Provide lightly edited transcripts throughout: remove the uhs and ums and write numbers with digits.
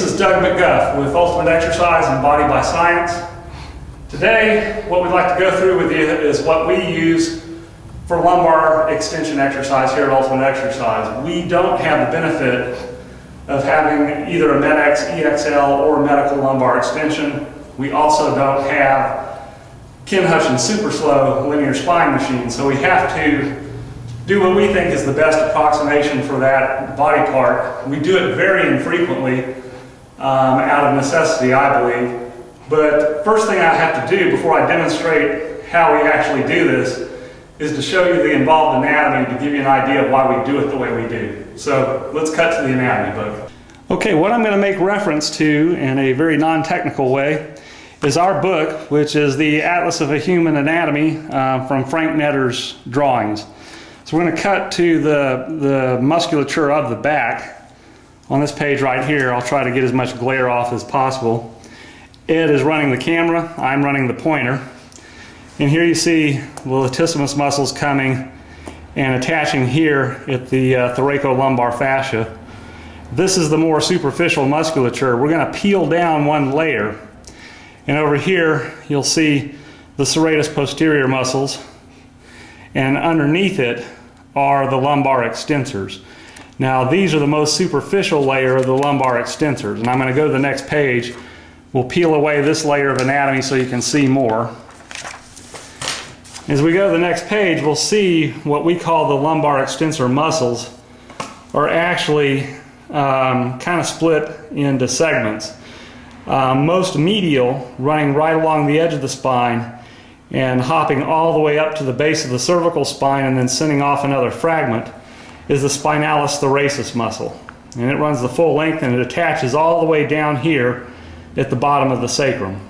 this is Doug McGuff with Ultimate Exercise and Body by Science. Today, what we'd like to go through with you is what we use for lumbar extension exercise here at Ultimate Exercise. We don't have the benefit of having either a MedX EXL or medical lumbar extension. We also don't have Ken Hutchins super slow linear spine machine, so we have to do what we think is the best approximation for that body part. We do it very infrequently out of necessity, I believe. But first thing I have to do before I demonstrate how we actually do this is to show you the involved anatomy to give you an idea of why we do it the way we do. So let's cut to the anatomy book. Okay, what I'm going to make reference to in a very non-technical way is our book, which is the Atlas of a Human Anatomy from Frank Netter's drawings. So we're going to cut to the musculature of the back on this page right here. I'll try to get as much glare off as possible. Ed is running the camera, I'm running the pointer. And here you see the latissimus muscles coming and attaching here at the thoracolumbar fascia. This is the more superficial musculature. We're going to peel down one layer. And over here you'll see the serratus posterior muscles. And underneath it are the lumbar extensors. Now these are the most superficial layer of the lumbar extensors, and I'm going to go to the next page. We'll peel away this layer of anatomy so you can see more. As we go to the next page, we'll see what we call the lumbar extensor muscles are actually kind of split into segments. Most medial, running right along the edge of the spine and hopping all the way up to the base of the cervical spine and then sending off another fragment, is the spinalis thoracis muscle. And it runs the full length and it attaches all the way down here at the bottom of the sacrum.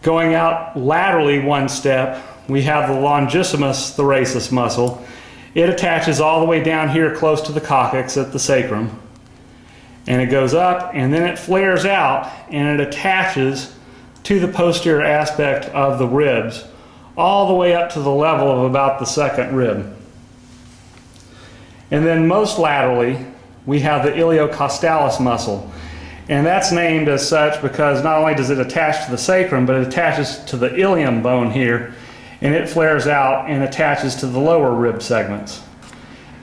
Going out laterally one step, we have the longissimus thoracis muscle. It attaches all the way down here close to the coccyx at the sacrum. And it goes up and then it flares out and it attaches to the posterior aspect of the ribs, all the way up to the level of about the second rib. And then most laterally, we have the iliocostalis muscle. And that's named as such because not only does it attach to the sacrum, but it attaches to the ilium bone here, and it flares out and attaches to the lower rib segments.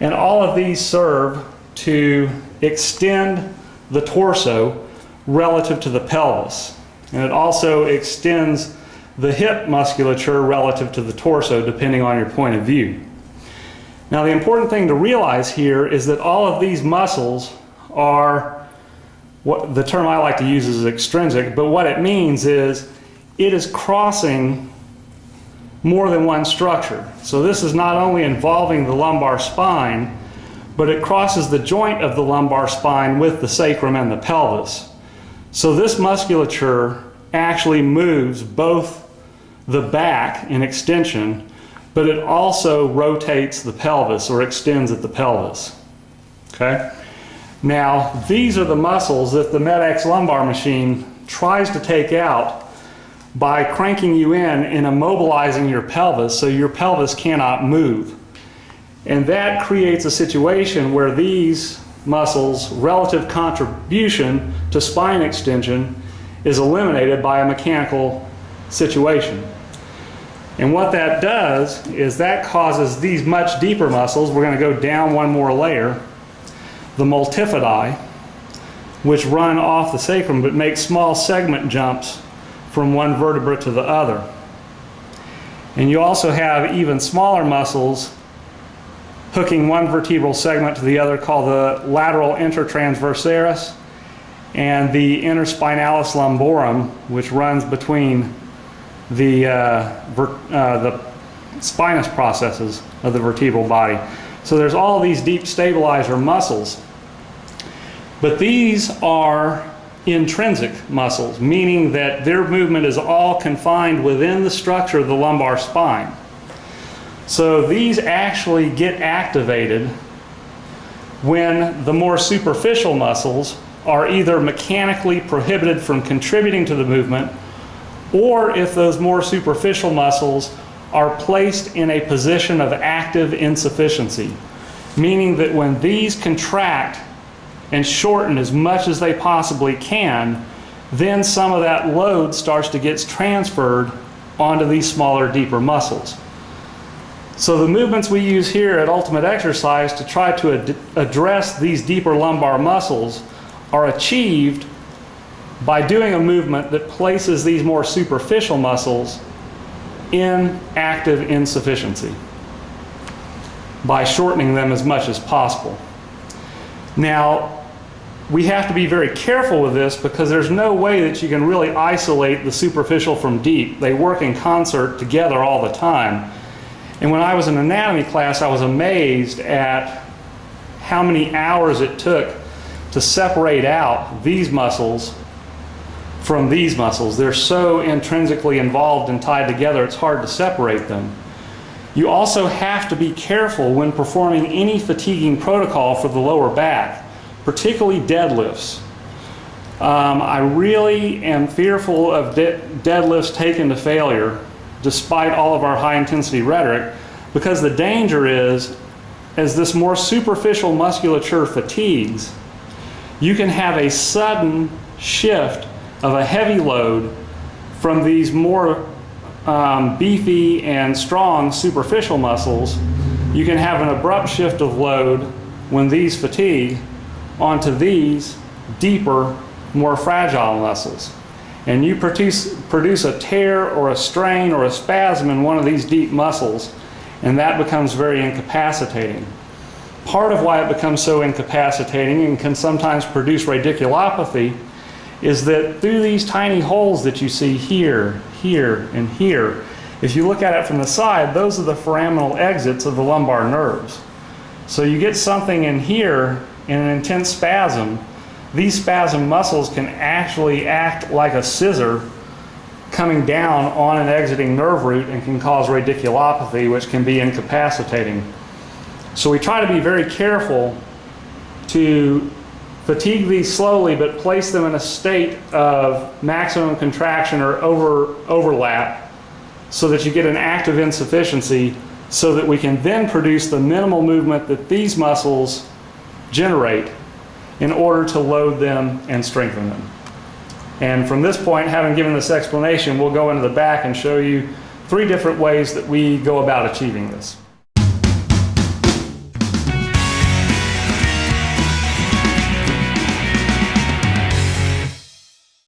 And all of these serve to extend the torso relative to the pelvis. And it also extends the hip musculature relative to the torso, depending on your point of view. Now, the important thing to realize here is that all of these muscles are, what the term I like to use is extrinsic, but what it means is it is crossing more than one structure. So this is not only involving the lumbar spine, but it crosses the joint of the lumbar spine with the sacrum and the pelvis. So this musculature actually moves both the back in extension, but it also rotates the pelvis or extends at the pelvis. Okay? Now, these are the muscles that the MedX lumbar machine tries to take out by cranking you in and immobilizing your pelvis so your pelvis cannot move. And that creates a situation where these muscles' relative contribution to spine extension is eliminated by a mechanical situation. And what that does is that causes these much deeper muscles, we're going to go down one more layer, the multifidi, which run off the sacrum but make small segment jumps from one vertebra to the other. And you also have even smaller muscles hooking one vertebral segment to the other called the lateral intertransversalis and the interspinalis lumborum, which runs between the spinous processes of the vertebral body. So there's all these deep stabilizer muscles, but these are intrinsic muscles, meaning that their movement is all confined within the structure of the lumbar spine. So these actually get activated when the more superficial muscles are either mechanically prohibited from contributing to the movement, or if those more superficial muscles are placed in a position of active insufficiency, meaning that when these contract and shorten as much as they possibly can, then some of that load starts to get transferred onto these smaller, deeper muscles. So the movements we use here at Ultimate Exercise to try to address these deeper lumbar muscles are achieved by doing a movement that places these more superficial muscles in active insufficiency by shortening them as much as possible. Now, we have to be very careful with this because there's no way that you can really isolate the superficial from deep. They work in concert together all the time. And when I was in anatomy class, I was amazed at how many hours it took to separate out these muscles from these muscles. They're so intrinsically involved and tied together, it's hard to separate them. You also have to be careful when performing any fatiguing protocol for the lower back, particularly deadlifts. I really am fearful of deadlifts taken to failure, despite all of our high-intensity rhetoric, because the danger is, as this more superficial musculature fatigues, you can have a sudden shift of a heavy load from these more beefy and strong superficial muscles. You can have an abrupt shift of load when these fatigue onto these deeper, more fragile muscles. And you produce a tear or a strain or a spasm in one of these deep muscles, and that becomes very incapacitating. Part of why it becomes so incapacitating and can sometimes produce radiculopathy is that through these tiny holes that you see here, here, and here, if you look at it from the side, those are the foraminal exits of the lumbar nerves. So you get something in here in an intense spasm. These spasm muscles can actually act like a scissor coming down on an exiting nerve root and can cause radiculopathy, which can be incapacitating. So we try to be very careful to fatigue these slowly, but place them in a state of maximum contraction or overlap so that you get an active insufficiency, so that we can then produce the minimal movement that these muscles generate in order to load them and strengthen them. And from this point, having given this explanation, we'll go into the back and show you 3 different ways that we go about achieving this.